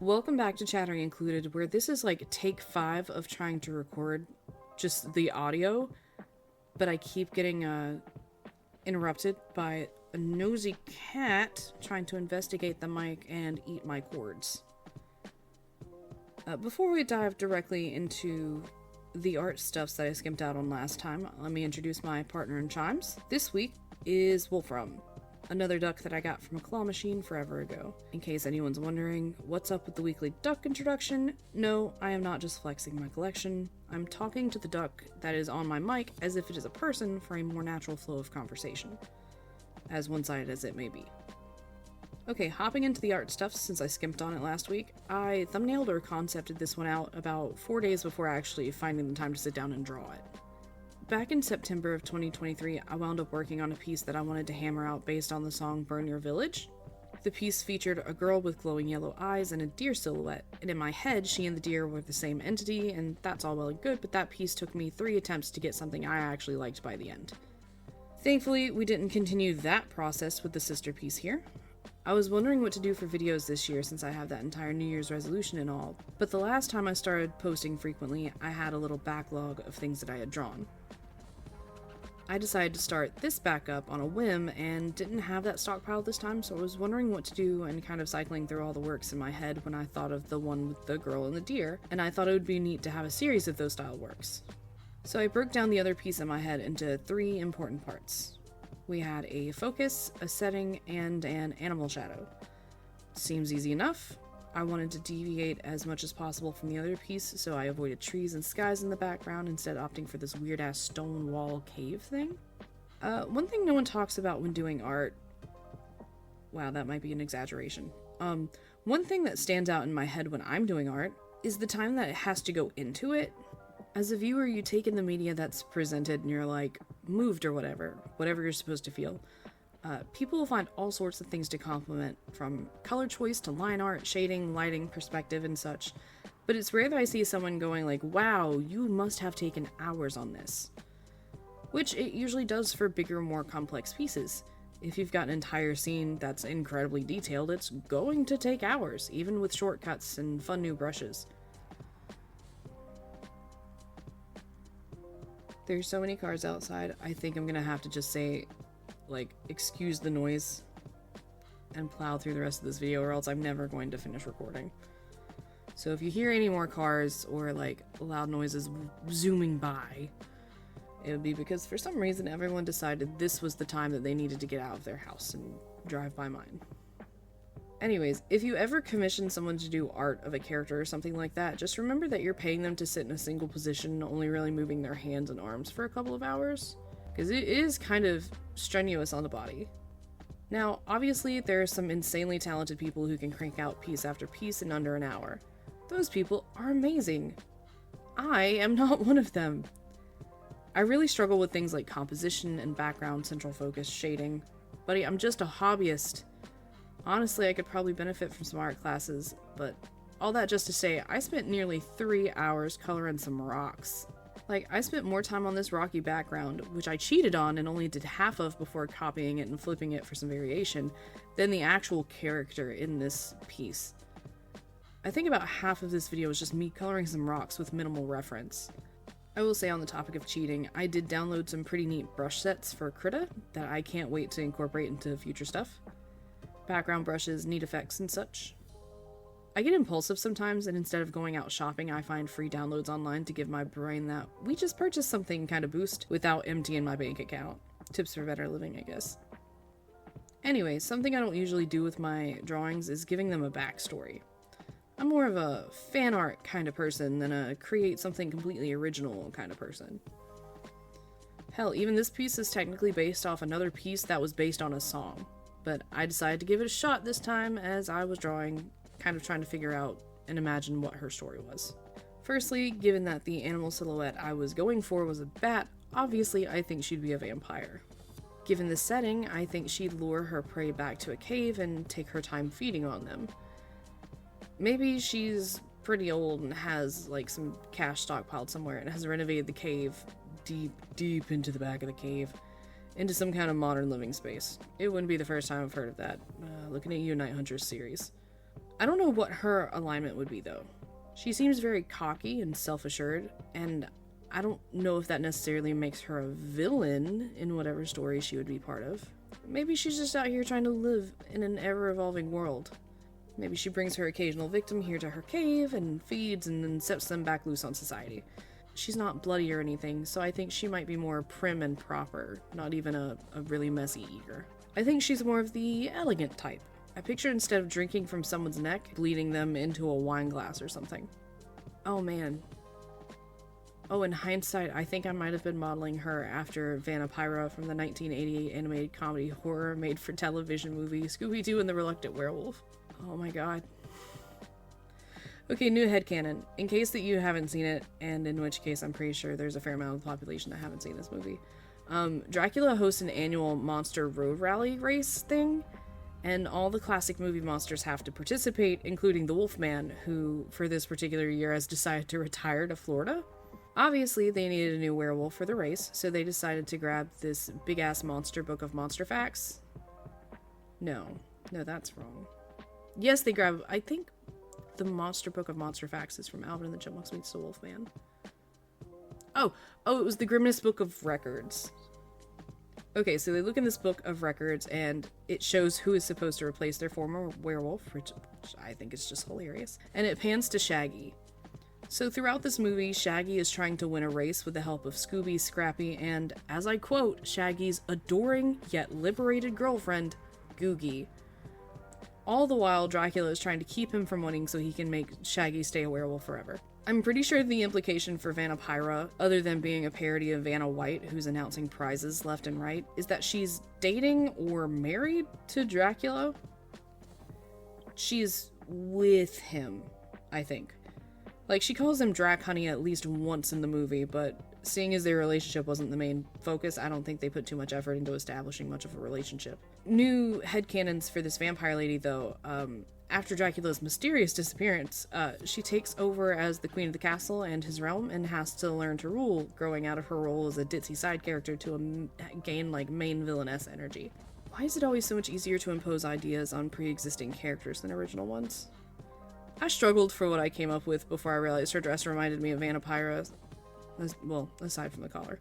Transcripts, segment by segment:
Welcome back to Chattering Included, where this is like take 5 of trying to record just the audio, but I keep getting interrupted by a nosy cat trying to investigate the mic and eat my cords. Before we dive directly into the art stuffs that I skimped out on last time, let me introduce my partner in chimes. This week is Wolfram, another duck that I got from a claw machine forever ago. In case anyone's wondering what's up with the weekly duck introduction, no, I am not just flexing my collection. I'm talking to the duck that is on my mic as if it is a person for a more natural flow of conversation, as one-sided as it may be. Okay, hopping into the art stuff since I skimped on it last week, I thumbnailed or concepted this one out about 4 days before actually finding the time to sit down and draw it. Back in September of 2023, I wound up working on a piece that I wanted to hammer out based on the song Burn Your Village. The piece featured a girl with glowing yellow eyes and a deer silhouette, and in my head, she and the deer were the same entity, and that's all well and good, but that piece took me 3 attempts to get something I actually liked by the end. Thankfully, we didn't continue that process with the sister piece here. I was wondering what to do for videos this year since I have that entire New Year's resolution and all, but the last time I started posting frequently, I had a little backlog of things that I had drawn. I decided to start this back up on a whim and didn't have that stockpile this time, so I was wondering what to do and kind of cycling through all the works in my head when I thought of the one with the girl and the deer, and I thought it would be neat to have a series of those style works. So I broke down the other piece in my head into 3 important parts. We had a focus, a setting, and an animal shadow. Seems easy enough. I wanted to deviate as much as possible from the other piece, so I avoided trees and skies in the background, instead opting for this weird-ass stone wall cave thing. One thing no one talks about when doing art... Wow, that might be an exaggeration. One thing that stands out in my head when I'm doing art is the time that it has to go into it. As a viewer, you take in the media that's presented and you're like, moved or whatever you're supposed to feel. People will find all sorts of things to compliment, from color choice to line art, shading, lighting, perspective, and such. But it's rare that I see someone going like, wow, you must have taken hours on this. Which it usually does for bigger, more complex pieces. If you've got an entire scene that's incredibly detailed, it's going to take hours, even with shortcuts and fun new brushes. There's so many cars outside, I think I'm gonna have to just say, like, excuse the noise and plow through the rest of this video, or else I'm never going to finish recording. So if you hear any more cars or like loud noises zooming by, it would be because for some reason everyone decided this was the time that they needed to get out of their house and drive by mine. Anyways, if you ever commission someone to do art of a character or something like that, just remember that you're paying them to sit in a single position, only really moving their hands and arms for a couple of hours, because it is kind of strenuous on the body. Now, obviously, there are some insanely talented people who can crank out piece after piece in under an hour. Those people are amazing. I am not one of them. I really struggle with things like composition and background, central focus, shading. Buddy, I'm just a hobbyist. Honestly, I could probably benefit from some art classes, but all that just to say, I spent nearly 3 hours coloring some rocks. Like, I spent more time on this rocky background, which I cheated on and only did half of before copying it and flipping it for some variation, than the actual character in this piece. I think about half of this video is just me coloring some rocks with minimal reference. I will say, on the topic of cheating, I did download some pretty neat brush sets for Krita that I can't wait to incorporate into future stuff. Background brushes, neat effects, and such. I get impulsive sometimes, and instead of going out shopping, I find free downloads online to give my brain that we just purchased something kind of boost without emptying my bank account. Tips for better living, I guess. Anyway, something I don't usually do with my drawings is giving them a backstory. I'm more of a fan art kind of person than a create something completely original kind of person. Hell, even this piece is technically based off another piece that was based on a song. But I decided to give it a shot this time as I was drawing, kind of trying to figure out and imagine what her story was. Firstly, given that the animal silhouette I was going for was a bat, obviously I think she'd be a vampire. Given the setting, I think she'd lure her prey back to a cave and take her time feeding on them. Maybe she's pretty old and has like some cash stockpiled somewhere and has renovated the cave deep into the back of the cave into some kind of modern living space. It wouldn't be the first time I've heard of that. Looking at you, Night Hunters series. I don't know what her alignment would be, though. She seems very cocky and self-assured, and I don't know if that necessarily makes her a villain in whatever story she would be part of. Maybe she's just out here trying to live in an ever-evolving world. Maybe she brings her occasional victim here to her cave and feeds and then sets them back loose on society. She's not bloody or anything, so I think she might be more prim and proper, not even a really messy eater. I think she's more of the elegant type. I picture instead of drinking from someone's neck, bleeding them into a wine glass or something. Oh man. Oh, in hindsight, I think I might have been modeling her after Vanapyra from the 1988 animated comedy horror made-for-television movie Scooby-Doo and the Reluctant Werewolf. Oh my god. Okay, new headcanon. In case that you haven't seen it, and in which case I'm pretty sure there's a fair amount of the population that haven't seen this movie, Dracula hosts an annual monster road rally race thing, and all the classic movie monsters have to participate, including the Wolfman, who, for this particular year, has decided to retire to Florida. Obviously, they needed a new werewolf for the race, so they decided to grab this big-ass monster book of monster facts. No, that's wrong. Yes, they grab, I think the monster book of monster facts is from Alvin and the Chipmunks Meets the Wolfman. Oh, it was the Grimness Book of Records. Okay, so they look in this book of records, and it shows who is supposed to replace their former werewolf, which I think is just hilarious. And it pans to Shaggy. So throughout this movie, Shaggy is trying to win a race with the help of Scooby, Scrappy, and, as I quote, Shaggy's adoring yet liberated girlfriend, Googie. All the while, Dracula is trying to keep him from winning so he can make Shaggy stay a werewolf forever. I'm pretty sure the implication for Vanapyra, other than being a parody of Vanna White, who's announcing prizes left and right, is that she's dating or married to Dracula. She's with him, I think. Like, she calls him Drac Honey at least once in the movie, but seeing as their relationship wasn't the main focus, I don't think they put too much effort into establishing much of a relationship. New headcanons for this vampire lady, though. After Dracula's mysterious disappearance, she takes over as the queen of the castle and his realm and has to learn to rule, growing out of her role as a ditzy side character to gain, like, main villainess energy. Why is it always so much easier to impose ideas on pre-existing characters than original ones? I struggled for what I came up with before I realized her dress reminded me of Vanapyra. Well, aside from the collar.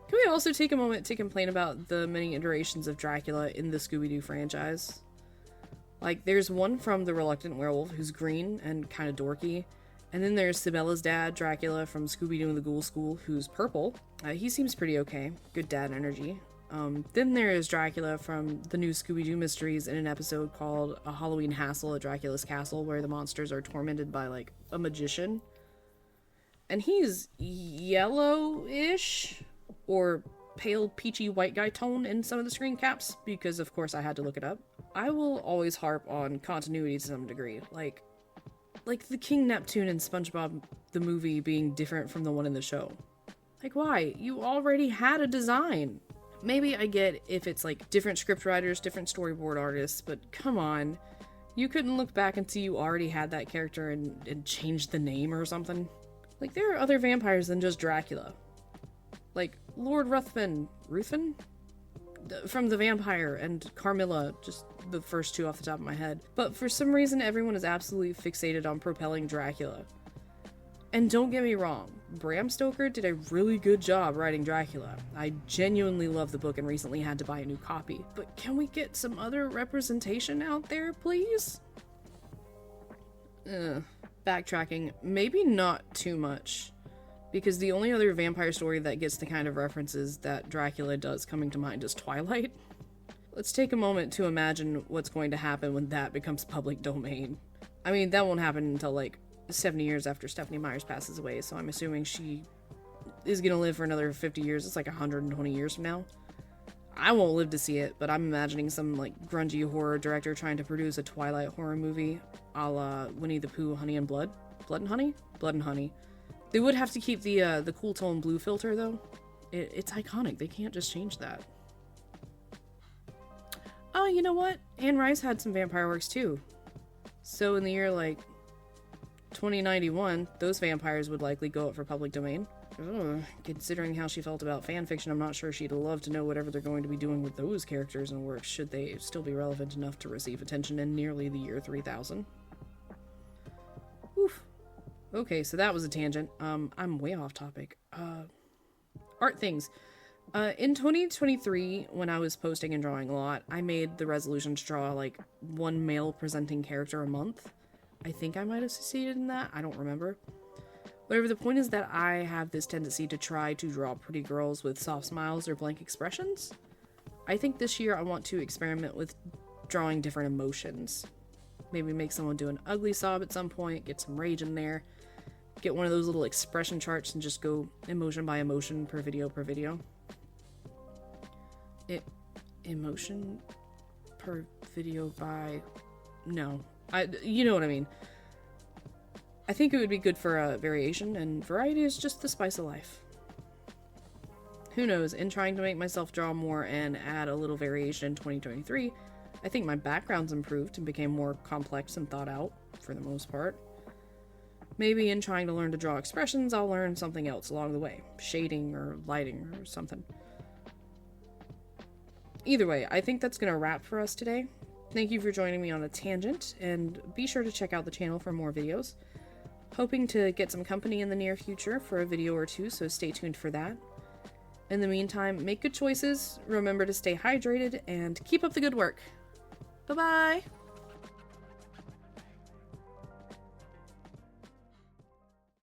Can we also take a moment to complain about the many iterations of Dracula in the Scooby-Doo franchise? Like, there's one from The Reluctant Werewolf who's green and kind of dorky, and then there's Sibella's dad, Dracula, from Scooby-Doo and the Ghoul School, who's purple. He seems pretty okay. Good dad energy. Then there is Dracula from the new Scooby-Doo mysteries in an episode called A Halloween Hassle at Dracula's Castle, where the monsters are tormented by, like, a magician. And he's yellow-ish, or pale peachy white guy tone in some of the screen caps, because of course I had to look it up. I will always harp on continuity to some degree, like the King Neptune in SpongeBob the movie being different from the one in the show. Like, why? You already had a design. Maybe I get if it's like different script writers, different storyboard artists, but come on. You couldn't look back and see you already had that character and change the name or something? Like, there are other vampires than just Dracula. Like, Lord Ruthven? From The Vampire, and Carmilla, just the first two off the top of my head. But for some reason, everyone is absolutely fixated on propelling Dracula. And don't get me wrong, Bram Stoker did a really good job writing Dracula. I genuinely love the book and recently had to buy a new copy. But can we get some other representation out there, please? Backtracking, maybe not too much. Because the only other vampire story that gets the kind of references that Dracula does coming to mind is Twilight. Let's take a moment to imagine what's going to happen when that becomes public domain. I mean, that won't happen until like 70 years after Stephenie Meyers passes away, so I'm assuming she is gonna live for another 50 years. It's like 120 years from now. I won't live to see it, but I'm imagining some like grungy horror director trying to produce a Twilight horror movie a la Winnie the Pooh, Honey and Blood? Blood and Honey? Blood and Honey. They would have to keep the cool tone blue filter, though. It's iconic. They can't just change that. Oh, you know what? Anne Rice had some vampire works, too. So in the year, like, 2091, those vampires would likely go up for public domain. Ugh, considering how she felt about fanfiction, I'm not sure she'd love to know whatever they're going to be doing with those characters and works, should they still be relevant enough to receive attention in nearly the year 3000. Okay, so that was a tangent. I'm way off topic. Art things. In 2023, when I was posting and drawing a lot, I made the resolution to draw like one male presenting character a month. I think I might have succeeded in that. I don't remember. Whatever, the point is that I have this tendency to try to draw pretty girls with soft smiles or blank expressions. I think this year I want to experiment with drawing different emotions. Maybe make someone do an ugly sob at some point, get some rage in there, get one of those little expression charts and just go emotion by emotion per video per video. Emotion per video by... No. You know what I mean. I think it would be good for a variation, and variety is just the spice of life. Who knows, in trying to make myself draw more and add a little variation in 2023, I think my background's improved and became more complex and thought out, for the most part. Maybe in trying to learn to draw expressions, I'll learn something else along the way. Shading or lighting or something. Either way, I think that's gonna wrap for us today. Thank you for joining me on a tangent, and be sure to check out the channel for more videos. Hoping to get some company in the near future for a video or two, so stay tuned for that. In the meantime, make good choices, remember to stay hydrated, and keep up the good work. Bye-bye!